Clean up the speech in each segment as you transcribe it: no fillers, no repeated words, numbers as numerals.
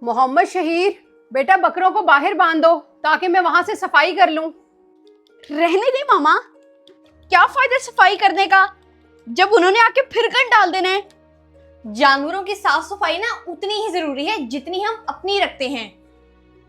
मोहम्मद शहीर, बेटा बकरों को बाहर बांध दो ताकि मैं वहां से सफाई कर लूं। रहने दे मामा, क्या फायदा सफाई करने का जब उन्होंने आके फिर गंद डाल देना है। जानवरों की साफ सफाई ना उतनी ही जरूरी है जितनी हम अपनी रखते हैं।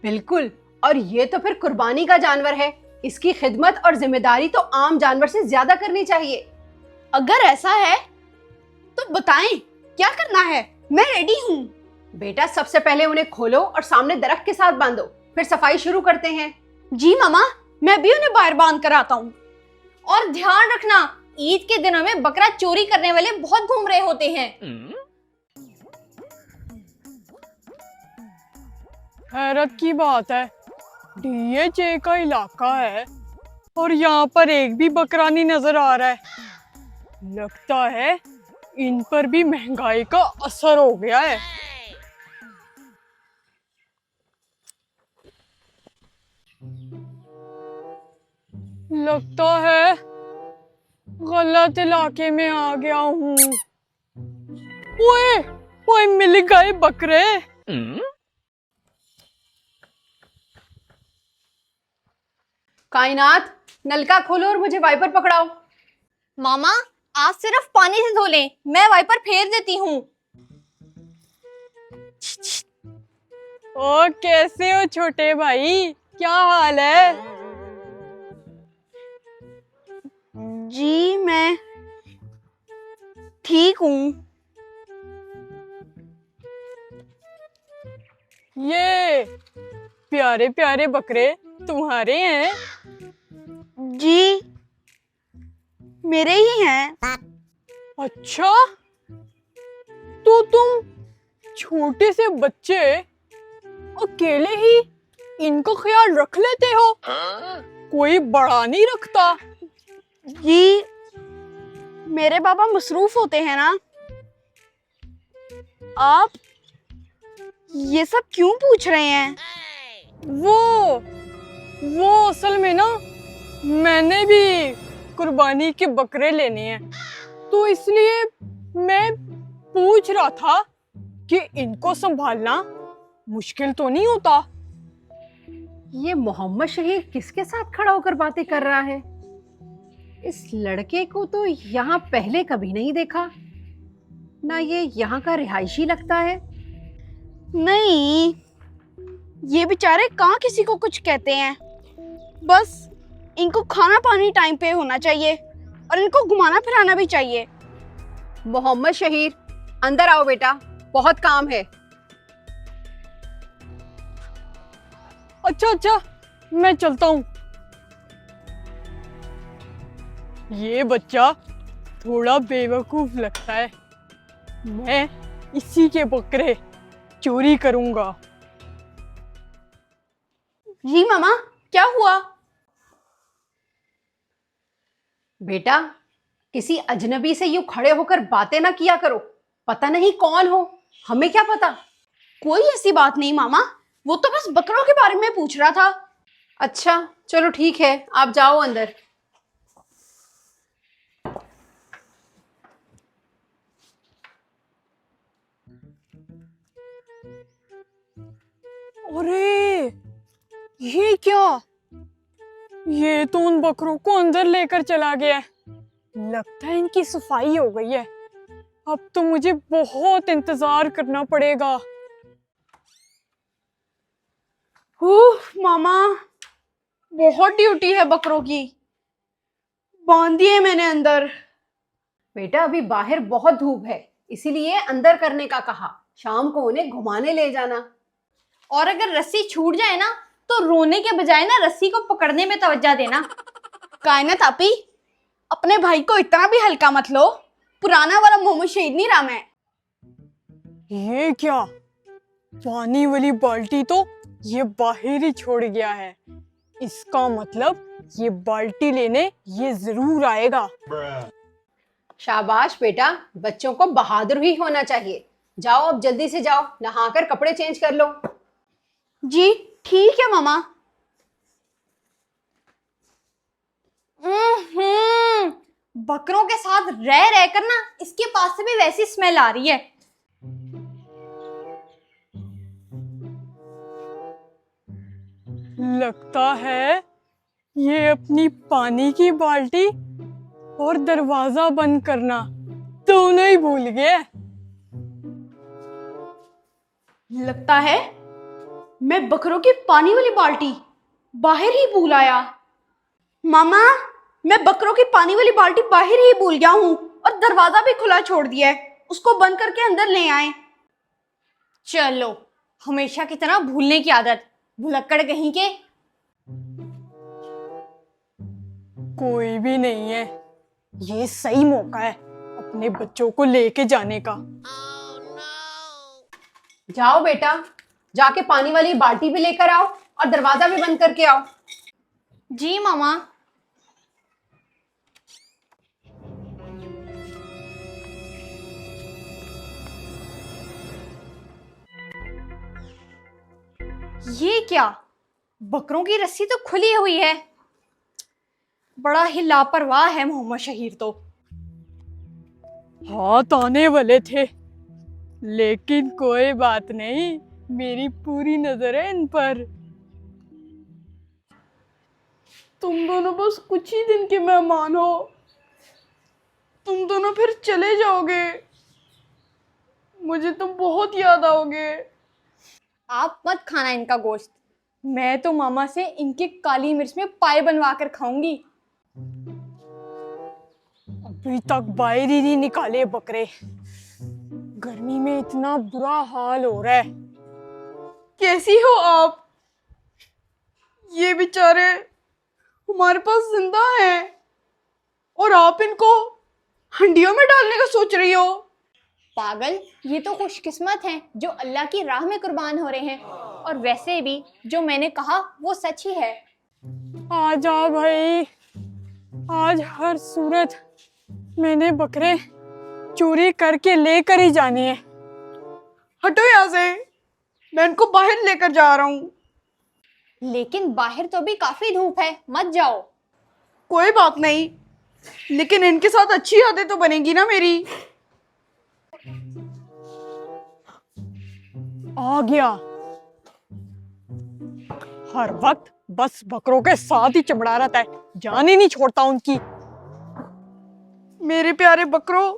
बिल्कुल, और ये तो फिर कुर्बानी का जानवर है, इसकी खिदमत और जिम्मेदारी तो आम जानवर से ज्यादा करनी चाहिए। अगर ऐसा है तो बताएं क्या करना है, मैं रेडी हूँ। बेटा सबसे पहले उन्हें खोलो और सामने दरख्त के साथ बांधो, फिर सफाई शुरू करते हैं। जी मामा, मैं भी उन्हें बाहर बांध कर आता हूँ। और ध्यान रखना, ईद के दिनों में बकरा चोरी करने वाले बहुत घूम रहे होते हैं। हैरत की बात है, डीएचए का इलाका है और यहाँ पर एक भी बकरा नहीं नजर आ रहा है। लगता है इन पर भी महंगाई का असर हो गया है। लगता है गलत इलाके में आ गया हूँ। ओए, ओए मिल गए बकरे। कायनात, नलका खोलो और मुझे वाइपर पकड़ाओ। मामा, आज सिर्फ पानी से धो लें, मैं वाइपर फेर देती हूँ। ओ कैसे हो छोटे भाई, क्या हाल है? जी मैं ठीक हूँ। ये प्यारे प्यारे बकरे तुम्हारे हैं? जी मेरे ही हैं। अच्छा, तो तुम छोटे से बच्चे अकेले ही इनका ख्याल रख लेते हो, कोई बड़ा नहीं रखता? जी मेरे पापा मसरूफ होते हैं ना। आप ये सब क्यों पूछ रहे हैं? वो असल में ना, मैंने भी कुर्बानी के बकरे लेने हैं, तो इसलिए मैं पूछ रहा था कि इनको संभालना मुश्किल तो नहीं होता। ये मोहम्मद शहीर किसके साथ खड़ा होकर बातें कर रहा है? इस लड़के को तो यहाँ पहले कभी नहीं देखा ना, ये यहाँ का रिहायशी लगता है। नहीं, ये बेचारे कहाँ किसी को कुछ कहते हैं। बस इनको खाना पानी टाइम पे होना चाहिए और इनको घुमाना फिराना भी चाहिए। मोहम्मद शहीर, अंदर आओ बेटा, बहुत काम है। अच्छा, मैं चलता हूँ। ये बच्चा थोड़ा बेवकूफ लगता है, मैं इसी के बकरे चोरी करूंगा। जी मामा, क्या हुआ? बेटा किसी अजनबी से यूं खड़े होकर बातें ना किया करो, पता नहीं कौन हो, हमें क्या पता। कोई ऐसी बात नहीं मामा, वो तो बस बकरों के बारे में पूछ रहा था। अच्छा चलो ठीक है, आप जाओ अंदर। अरे ये क्या, ये तो उन बकरों को अंदर लेकर चला गया है। लगता है इनकी सफाई हो गई है, अब तो मुझे बहुत इंतजार करना पड़ेगा। मामा, बहुत ड्यूटी है बकरों की, बांध दिए मैंने अंदर। बेटा अभी बाहर बहुत धूप है, इसीलिए अंदर करने का कहा, शाम को उन्हें घुमाने ले जाना। और अगर रस्सी छूट जाए ना तो रोने के बजाय ना रस्सी को पकड़ने में तवज्जो देना। कायनात आपी, अपने भाई को इतना भी हल्का मत लो, पुराना वाला मोहम्मद शहीद नहीं रहा मैं। ये क्या, पानी वाली बाल्टी तो ये बाहर ही छोड़ गया है, इसका मतलब ये बाल्टी लेने ये जरूर आएगा। शाबाश बेटा, बच्चों को बहादुर ही होना चाहिए। जाओ अब जल्दी से जाओ, नहाकर कपड़े चेंज कर लो। जी ठीक है मामा। बकरों के साथ रह रहकर ना इसके पास से भी वैसी स्मेल आ रही है। लगता है ये अपनी पानी की बाल्टी और दरवाजा बंद करना दोनों ही भूल गए। लगता है मैं बकरों की पानी वाली बाल्टी बाहर ही भूल आया। मामा, मैं बकरों की पानी वाली बाल्टी बाहर ही भूल गया हूँ और दरवाजा भी खुला छोड़ दिया है। उसको बंद करके अंदर ले आए। चलो, हमेशा की तरह भूलने की आदत, भुलक्कड़ कहीं के। कोई भी नहीं है, ये सही मौका है अपने बच्चों को लेके जाने का। जाओ बेटा, जाके पानी वाली बाल्टी भी लेकर आओ और दरवाजा भी बंद करके आओ। जी मामा। ये क्या, बकरों की रस्सी तो खुली हुई है। बड़ा ही लापरवाह है मोहम्मद शहीर तो। हाथ आने वाले थे, लेकिन कोई बात नहीं, मेरी पूरी नजर है इन पर। तुम दोनों बस कुछ ही दिन के मेहमान हो, तुम दोनों फिर चले जाओगे। मुझे तुम बहुत याद आओगे। आप मत खाना इनका गोश्त, मैं तो मामा से इनके काली मिर्च में पाए बनवा कर खाऊंगी। अभी तक बाहर ही नहीं निकाले बकरे, गर्मी में इतना बुरा हाल हो रहा है। कैसी हो आप? ये बेचारे हमारे पास जिंदा हैं और आप इनको हंडियों में डालने का सोच रही हो। पागल, ये तो खुशकिस्मत हैं जो अल्लाह की राह में कुर्बान हो रहे हैं, और वैसे भी जो मैंने कहा वो सच ही है। आजा भाई, आज हर सूरत मैंने बकरे चोरी करके लेकर ही जाने हैं। हटो यहाँ से, मैं इनको बाहर लेकर जा रहा हूँ। लेकिन बाहर तो भी काफी धूप है, मत जाओ। कोई बात नहीं, लेकिन इनके साथ अच्छी आदत तो बनेगी ना मेरी। आ गया, हर वक्त बस बकरों के साथ ही चमड़ा रहता है, जान ही नहीं छोड़ता उनकी। मेरे प्यारे बकरों,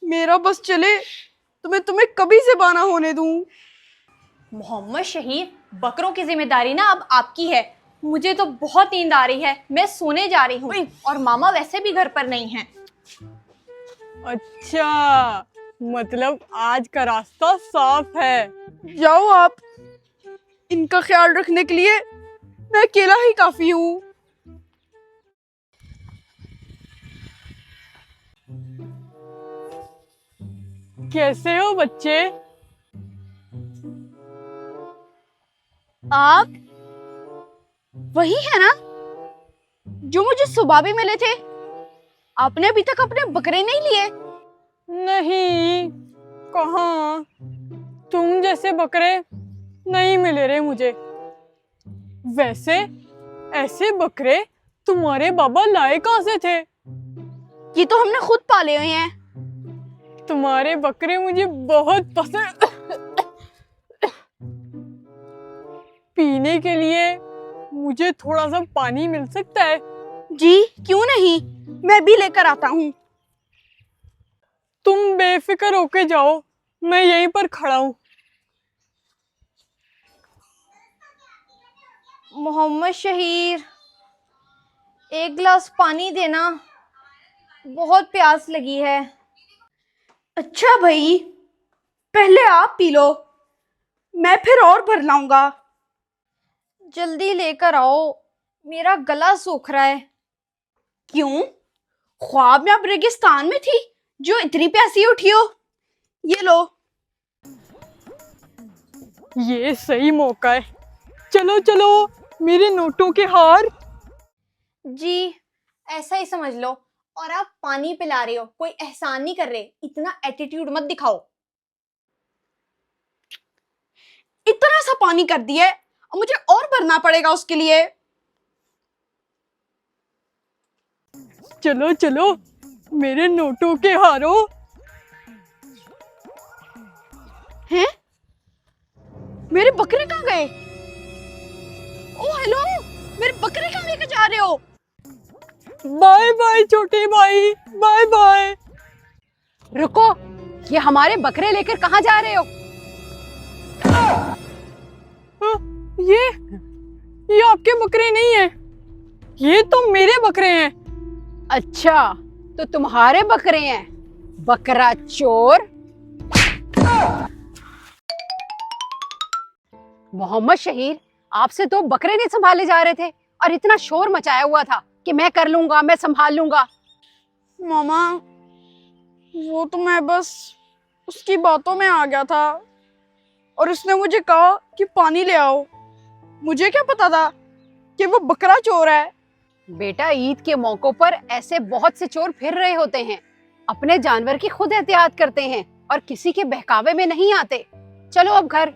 मेरा बस चले तो मैं तुम्हें कभी से बाना होने दूं। मोहम्मद शहीर, बकरों की जिम्मेदारी ना अब आपकी है। मुझे तो बहुत नींद आ रही है, मैं सोने जा रही हूँ, और मामा वैसे भी घर पर नहीं हैं। अच्छा, मतलब आज का रास्ता साफ है। जाओ आप, इनका ख्याल रखने के लिए मैं अकेला ही काफी हूँ। कैसे हो बच्चे? आप वही है ना जो मुझे सुबह भी मिले थे? आपने अभी तक अपने बकरे नहीं लिए? नहीं, कहाँ, तुम जैसे बकरे नहीं मिले रे मुझे। वैसे ऐसे बकरे तुम्हारे बाबा लाए कहाँ से थे? ये तो हमने खुद पाले हुए हैं। तुम्हारे बकरे मुझे बहुत पसंद। पीने के लिए मुझे थोड़ा सा पानी मिल सकता है? जी क्यों नहीं, मैं भी लेकर आता हूँ। तुम बेफिक्र होके जाओ, मैं यहीं पर खड़ा हूँ। मोहम्मद शहीर, एक गिलास पानी देना, बहुत प्यास लगी है। अच्छा भाई, पहले आप पी लो, मैं फिर और भर लाऊंगा। जल्दी लेकर आओ, मेरा गला सूख रहा है। क्यों, ख्वाब में आप रेगिस्तान में थी जो इतनी प्यासी उठी हो? ये लो। ये सही मौका है, चलो चलो, मेरे नोटों के हार। जी ऐसा ही समझ लो, और आप पानी पिला रहे हो, कोई एहसान नहीं कर रहे। इतना एटीट्यूड मत दिखाओ। इतना सा पानी कर दिया है, और मुझे और भरना पड़ेगा उसके लिए। चलो चलो, मेरे नोटों के हारों। हैं? मेरे बकरे कहाँ गए? ओ हेलो, मेरे बकरे कहाँ लेके जा रहे हो? बाय बाय छोटे भाई, बाय बाय। रुको, ये हमारे बकरे लेकर कहाँ जा रहे हो? ये आपके बकरे नहीं है, ये तो मेरे बकरे हैं। अच्छा, तो तुम्हारे बकरे हैं, बकरा चोर। मोहम्मद शहीर, आपसे तो बकरे नहीं संभाले जा रहे थे और इतना शोर मचाया हुआ था कि मैं कर लूंगा, मैं संभाल लूंगा। मामा, वो तो मैं बस उसकी बातों में आ गया था और उसने मुझे कहा कि पानी ले आओ। मुझे क्या पता था कि वो बकरा चोर है। बेटा, ईद के मौकों पर ऐसे बहुत से चोर फिर रहे होते हैं। अपने जानवर की खुद एहतियात करते हैं और किसी के बहकावे में नहीं आते। चलो अब घर।